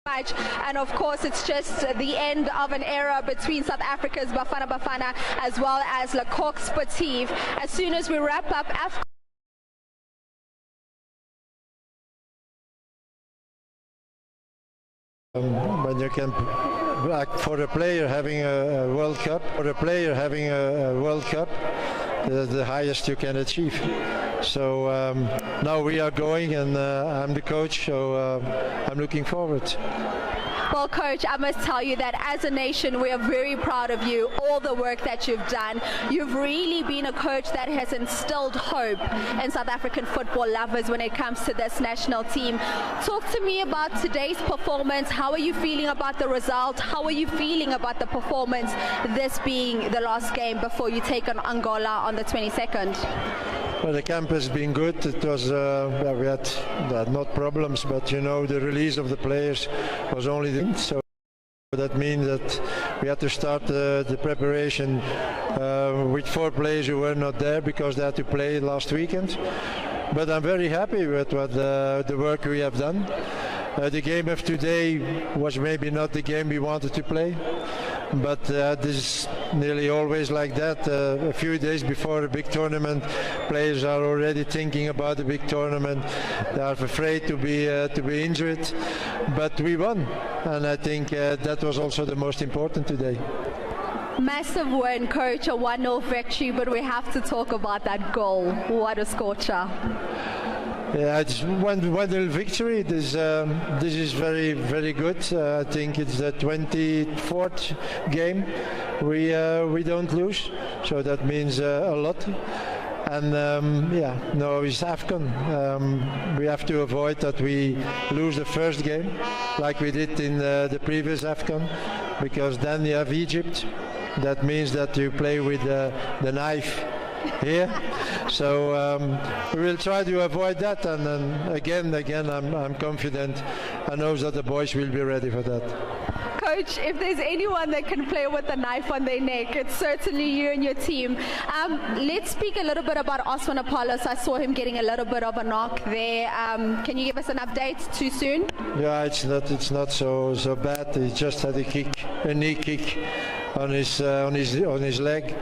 Much. And of course, it's just the end of an era between South Africa's Bafana as well as Le Coq Sportif. As soon as we wrap up AFCON. When you can, like for a player having a World Cup, the highest you can achieve. So now we are going, and I'm the coach, so I'm looking forward. Well, Coach, I must tell you that as a nation, we are very proud of you, all the work that you've done. You've really been a coach that has instilled hope in South African football lovers when it comes to this national team. Talk to me about today's performance. How are you feeling about the result? How are you feeling about the performance, this being the last game before you take on Angola on the 22nd? Well, the camp has been good. It was we had not problems, but you know, the release of the players was only so that means that we had to start the preparation with 4 players who were not there because they had to play last weekend. But I'm very happy with what the work we have done. The game of today was maybe not the game we wanted to play, but this is nearly always like that. A few days before a big tournament, players are already thinking about the big tournament. They are afraid to be injured, but we won, and I think that was also the most important today. Massive win, Coach, a 1-0 victory, but we have to talk about that goal. What a scorcher. Yeah, it's 1-0 victory. This is very, very good. I think it's the 24th game we don't lose, so that means a lot. And yeah, no, it's AFCON. We have to avoid that we lose the first game, like we did in the previous AFCON, because then you have Egypt. That means that you play with the knife here, so we will try to avoid that, and then again I'm confident. I know that the boys will be ready for that. Coach, if there's anyone that can play with a knife on their neck, it's certainly you and your team. Let's speak a little bit about Osman Apollos. I saw him getting a little bit of a knock there. Can you give us an update? Too soon? Yeah, it's not so bad. He just had a knee kick on his leg.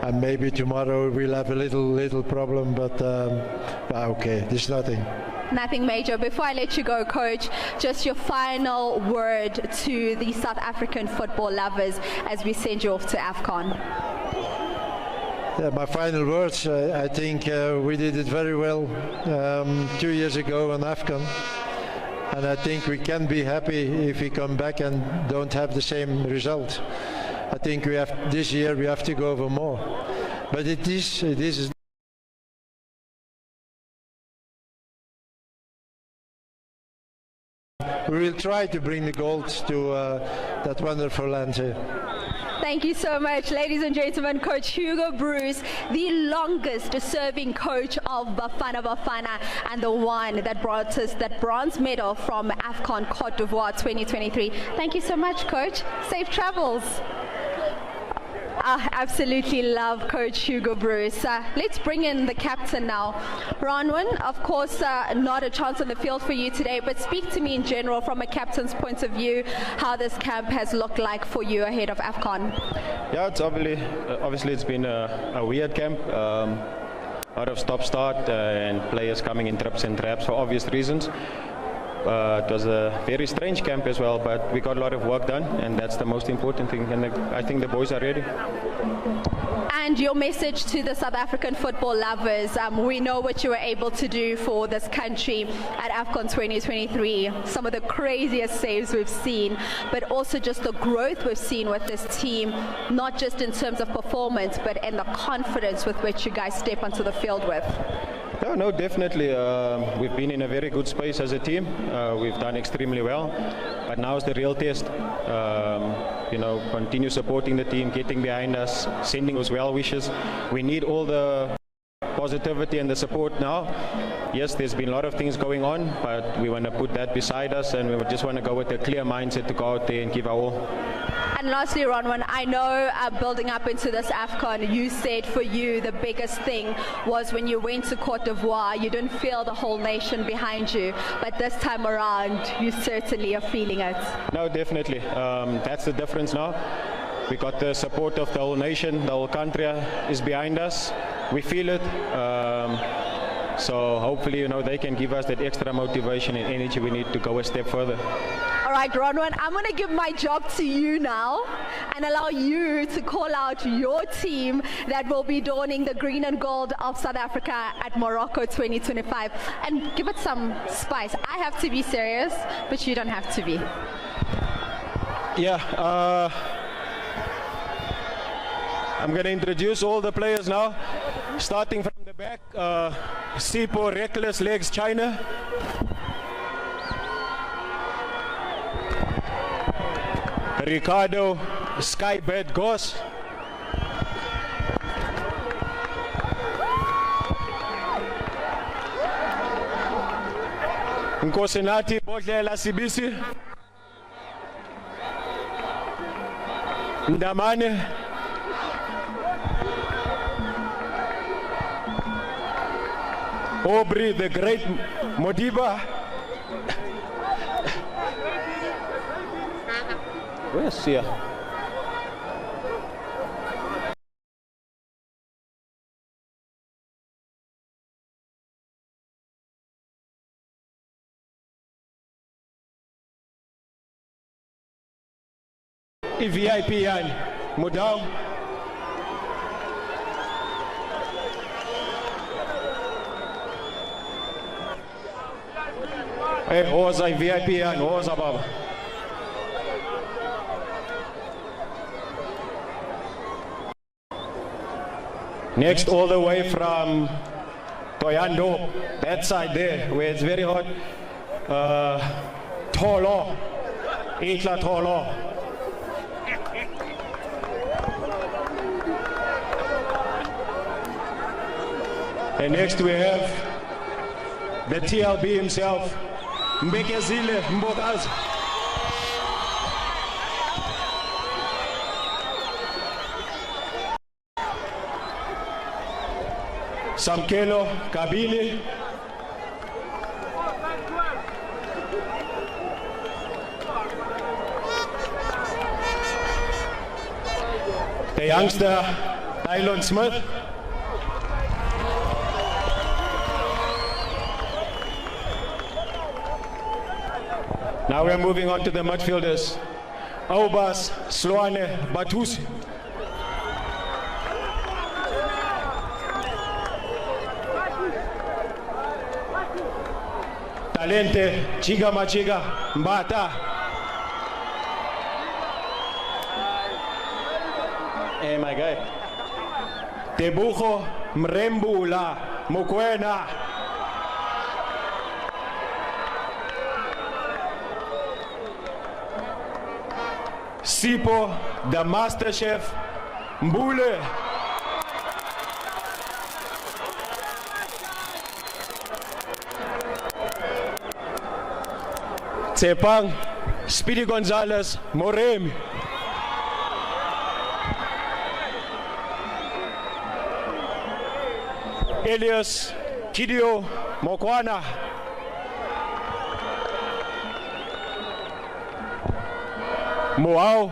And maybe tomorrow we'll have a little problem, but okay, there's nothing. Nothing major. Before I let you go, Coach, just your final word to the South African football lovers as we send you off to AFCON. Yeah, my final words, I think we did it very well 2 years ago on AFCON. And I think we can be happy if we come back and don't have the same result. I think this year we have to go over more. But it is. We will try to bring the gold to that wonderful land here. Thank you so much, ladies and gentlemen. Coach Hugo Broos, the longest serving coach of Bafana, and the one that brought us that bronze medal from AFCON Côte d'Ivoire 2023. Thank you so much, Coach. Safe travels. I absolutely love Coach Hugo Broos. Let's bring in the captain now. Ronwin, of course, not a chance on the field for you today, but speak to me in general from a captain's point of view, how this camp has looked like for you ahead of AFCON. Yeah, it's obviously it's been a weird camp. Out of stop-start and players coming in trips and traps for obvious reasons. It was a very strange camp as well, but we got a lot of work done, and that's the most important thing, and I think the boys are ready. And your message to the South African football lovers, we know what you were able to do for this country at AFCON 2023, some of the craziest saves we've seen, but also just the growth we've seen with this team, not just in terms of performance, but in the confidence with which you guys step onto the field with. Yeah, no, definitely. We've been in a very good space as a team. We've done extremely well, but now is the real test. You know, continue supporting the team, getting behind us, sending those well wishes. We need all the positivity and the support now. Yes, there's been a lot of things going on, but we want to put that beside us, and we just want to go with a clear mindset to go out there and give our all. And lastly, Ronwen, I know building up into this AFCON, you said for you the biggest thing was when you went to Cote d'Ivoire, you didn't feel the whole nation behind you, but this time around, you certainly are feeling it. No, definitely. That's the difference now. We got the support of the whole nation, the whole country is behind us. We feel it. So hopefully, you know, they can give us that extra motivation and energy we need to go a step further. All right, Ronwen, I'm going to give my job to you now and allow you to call out your team that will be donning the green and gold of South Africa at Morocco 2025. And give it some spice. I have to be serious, but you don't have to be. Yeah, I'm going to introduce all the players now, starting from the back. Sipo, Reckless Legs, China. Ricardo, Skybed, Goss. Nkosinati, Bodlela, Sibisi. Ndamane. Aubrey, the great Modiba. Where's here? VIP yan, Mudao. Hey, who's a VIP yan? Who's a Baba? Next, all the way from Toyando, that side there, where it's very hot. Tolo, Itla Tolo. And next we have the TLB himself, Mbekezile Mbokazi. Samkelo Kabili. The youngster, Tylon Smith. Now we're moving on to the midfielders. Aubas, Sloane, Batusi. Talente, Chiga Machiga, Mbata. Hey, my guy. Tebucho, Mrembula, Mukwena. Sipo, the master chef, Mbule. Tsepang, Speedy Gonzalez, Moremi. Elias, Kidio, Mokwana. Moao,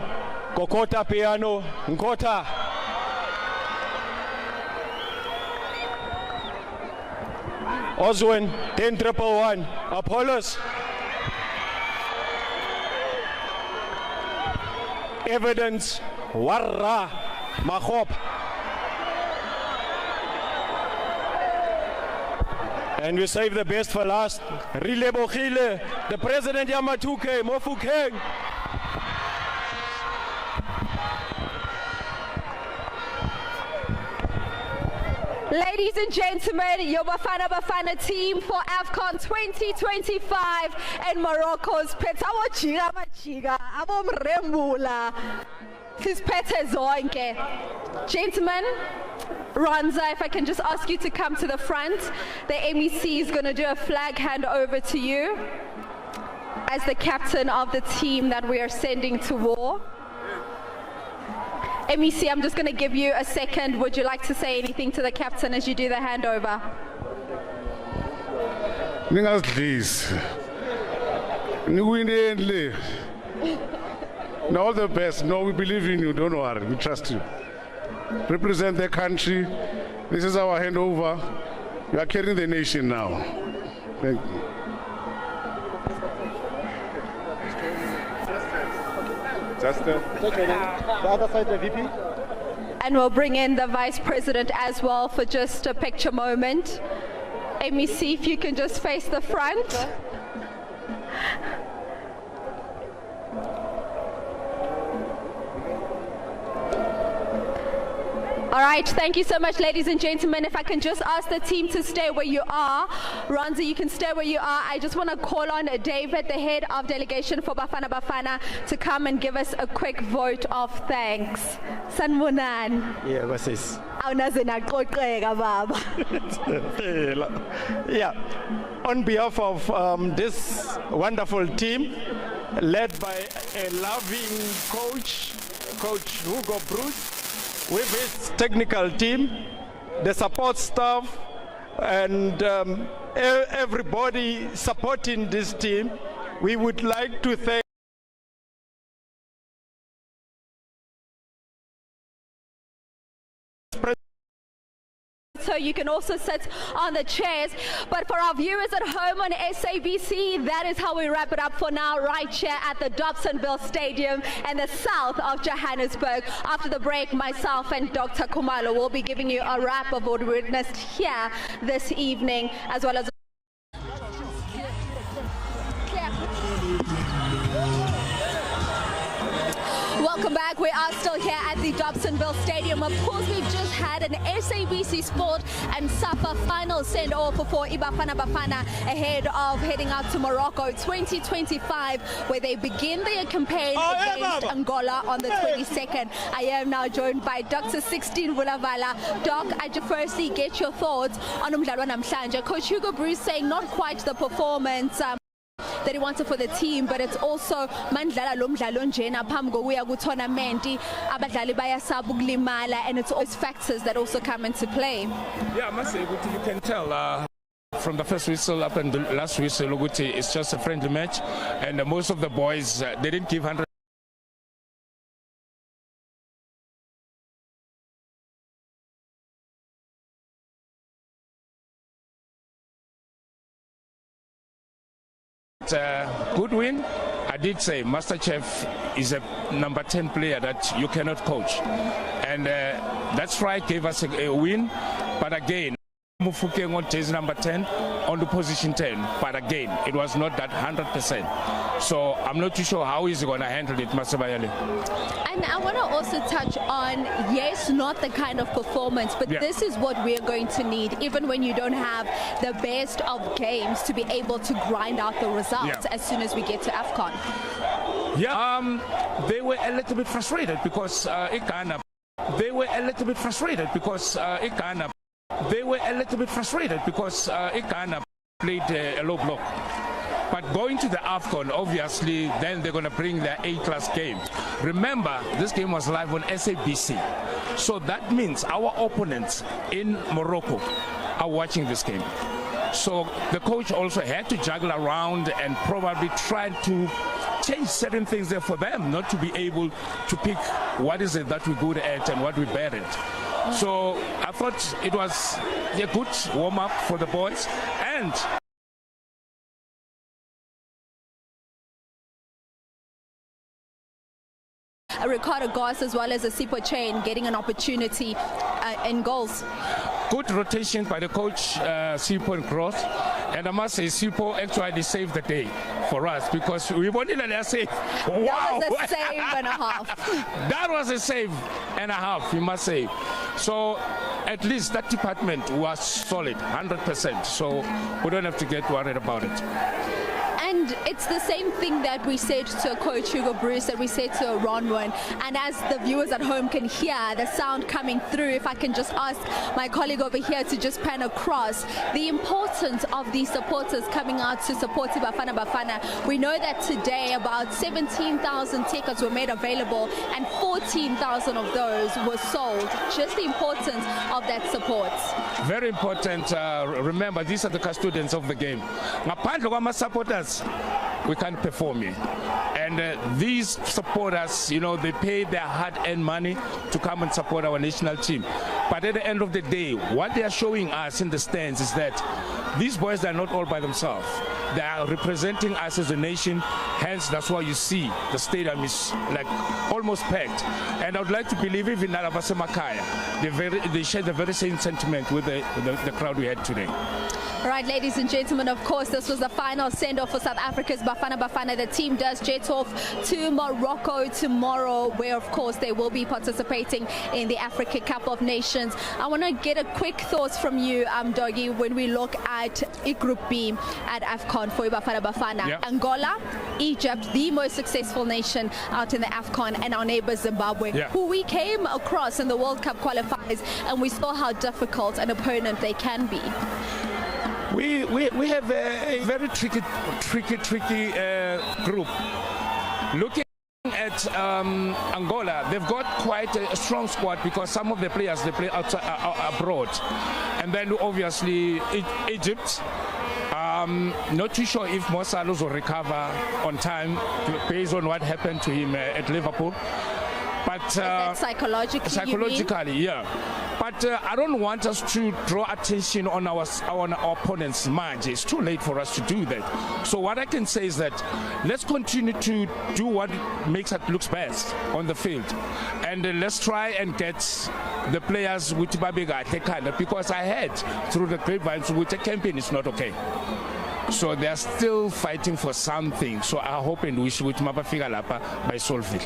Kokota Piano, Nkota. Oswin, 10-1-1, Apollos. Evidence, Warra, Mahop. And we save the best for last. Rile Bokhile, the president Yamatuke, Mofukeng. Ladies and gentlemen, your Bafana team for AFCON 2025 and Morocco's Petawo Chiga Machiga, Abom Rembula. His Pete Zoinke. Gentlemen, Ronza, if I can just ask you to come to the front. The MEC is going to do a flag handover to you as the captain of the team that we are sending to war. MEC, I'm just going to give you a second. Would you like to say anything to the captain as you do the handover? Please. All the best. No, we believe in you. Don't worry. We trust you. Represent the country. This is our handover. You are carrying the nation now. Thank you. Just the other side, the VP. And we'll bring in the Vice President as well for just a picture moment. MEC, if you can just face the front. All right, thank you so much, ladies and gentlemen. If I can just ask the team to stay where you are. Ronzi, you can stay where you are. I just want to call on David, the head of delegation for Bafana, to come and give us a quick vote of thanks. Sanmunan. Yeah, what's this? Yeah, on behalf of this wonderful team, led by a loving coach, Coach Hugo Bruce, with his technical team, the support staff, and everybody supporting this team, we would like to thank so you can also sit on the chairs. But for our viewers at home on SABC, that is how we wrap it up for now, right here at the Dobsonville Stadium in the south of Johannesburg. After the break, myself and Dr. Khumalo will be giving you a wrap of what we witnessed here this evening, as well as welcome back. We are still here at the Dobsonville Stadium. Of course, we've just had an SABC Sport and SAFA final send-off for Bafana ahead of heading out to Morocco 2025, where they begin their campaign against Angola on the 22nd. I am now joined by Dr. 16 Vulavala. Doc, I just firstly get your thoughts on Umdlalo namhlanje. Coach Hugo Bruce saying not quite the performance that he wanted for the team, but it's also mandlala lo mdlalo njena phambi kokuya ku tournament abadlali bayasaba ukulimala, and it's always factors that also come into play. Yeah, I must say you can tell from the first whistle up and the last whistle it's just a friendly match, and most of the boys they didn't give 100. Good win. I did say MasterChef is a number 10 player that you cannot coach, and that's right, gave us a win. But again, Mufuke on jersey number 10 on the position 10, but again it was not that 100%, so I'm not too sure how he's going to handle it, Masabayale. And I want to also touch on, yes, not the kind of performance, but this is what we're going to need, even when you don't have the best of games, to be able to grind out the results as soon as we get to AFCON. They were a little bit frustrated because Ghana played a low block. But going to the AFCON, obviously, then they're going to bring their A-class game. Remember, this game was live on SABC. So that means our opponents in Morocco are watching this game. So the coach also had to juggle around and probably try to change certain things there for them, not to be able to pick what is it that we're good at and what we're bad at. So I thought it was a good warm-up for the boys, and Ricardo Goss as well as Asipo Chain getting an opportunity in goals. Good rotation by the coach, Sipo and Cross. And I must say, Sipo actually saved the day for us because we wanted a save. Wow! That was a save and a half. That was a save and a half, you must say. So at least that department was solid, 100%. So we don't have to get worried about it. And it's the same thing that we said to Coach Hugo Bruce, that we said to Ronwen. And as the viewers at home can hear the sound coming through, if I can just ask my colleague over here to just pan across the importance of these supporters coming out to support Bafana Bafana. We know that today about 17,000 tickets were made available and 14,000 of those were sold. Just the importance of that support. Very important. Remember, these are the custodians of the game. Ngaphandle kwama supporters, we can't perform it. And these supporters, they pay their hard-earned money to come and support our national team. But at the end of the day, what they are showing us in the stands is that these boys are not all by themselves. They are representing us as a nation. Hence, that's why you see the stadium is like almost packed. And I would like to believe even at Makaya, they share the very same sentiment with the crowd we had today. Right, ladies and gentlemen, of course, this was the final send-off for South Africa's Bafana Bafana. The team does jet off to Morocco tomorrow, where, of course, they will be participating in the Africa Cup of Nations. I want to get a quick thoughts from you, Doggy, when we look at Group B at AFCON for Bafana Bafana. Yep. Angola, Egypt, the most successful nation out in the AFCON, and our neighbor Zimbabwe, who we came across in the World Cup qualifiers, and we saw how difficult an opponent they can be. We have a very tricky group. Looking at Angola, they've got quite a strong squad because some of the players they play outside, abroad, and then obviously Egypt. Not too sure if Mo Salah will recover on time based on what happened to him at Liverpool. But psychologically, yeah. But I don't want us to draw attention on our opponent's mind. It's too late for us to do that. So what I can say is that let's continue to do what makes it looks best on the field, and let's try and get the players with Babega, because I heard through the grapevines with the campaign is not okay. So they are still fighting for something. So I hope and wish with Mabafika Lapa by Solville.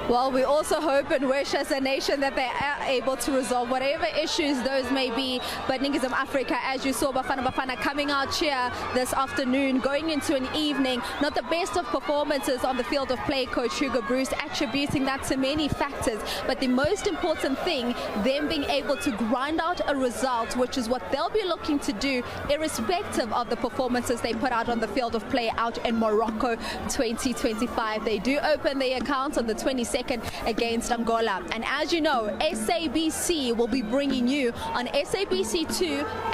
Well, we also hope and wish as a nation that they are able to resolve whatever issues those may be. But Ningizam Africa, as you saw Bafana Bafana coming out here this afternoon, going into an evening, not the best of performances on the field of play, Coach Hugo Bruce attributing that to many factors. But the most important thing, them being able to grind out a result, which is what they'll be looking to do, irrespective of the performances they put out on the field of play out in Morocco 2025. They do open their accounts on the 22nd against Angola. And as you know, SABC will be bringing you on SABC2